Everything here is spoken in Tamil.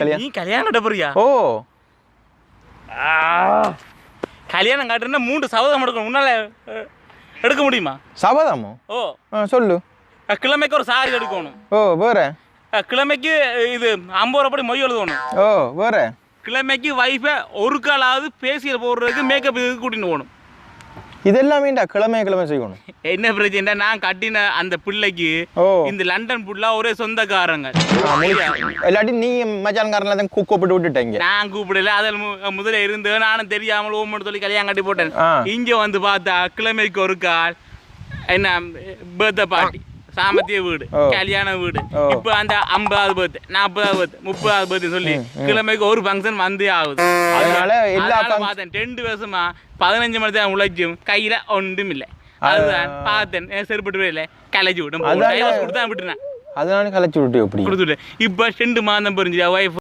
கல்யாணம். நீ கல்யாணம் கட்ட போறியா? ஓ கல்யாணம் காட்டுறா 3 சபதம் எடுக்கணும். முன்னால எடுக்க முடியுமா? சபதமோ? ஓ சொல்லு. கிழமைக்கு ஒரு சாரி எடுக்கணும். ஓ வேற? கிழமைக்கு இது 50 ரூபாய் மொய் எழுதணும். ஓ வேற? கிழமைக்கு வைஃபை ஒரு காலாவது பேசிய போடுறதுக்கு மேக்கப் இதுக்கு கூட்டின்னு போகணும். இதெல்லாமேண்டா கிழமை செய்யணும். என்ன பிரச்சனை? நான் கட்டின அந்த பிள்ளைக்கு இந்த லண்டன் புள்ளா ஒரே சொந்தக்காரங்க. இல்லாட்டி நீ மச்சான்காரன்ல தான் கூப்பிட்டு விட்டுட்டீங்க. நான் கூப்பிடல. அதில் முதல்ல இருந்து நானும் தெரியாமல் ஓமட்டு சொல்லி கல்யாணம் கட்டி போட்டேன். இங்க வந்து பார்த்தா கிழமைக்கு ஒரு கால் என்ன பர்த்டே பார்ட்டி, சாமத்திய வீடு, கல்யாண வீடு. இப்ப அந்த 50வது பர்த்டே, 40வது பர்த்டே, 30வது பர்த்டே சொல்லி கிழமைக்கு ஒரு ஃபங்க்ஷன் வந்தே ஆகுது. அதனால எல்லா பார்த்தேன் 2 வருஷமா 15 மணி தான் உழைக்கும், கையில ஒன்றும் இல்லை. அதுதான் பார்த்தேன். செருப்பட்டு இல்லை, கலைச்சி விட்டு கொடுத்தா விட்டுருந்தேன். அதனால கலைச்சி விட்டு எப்படி கொடுத்துட்டேன். இப்ப 2 மாதம் புரிஞ்சு வைஃப்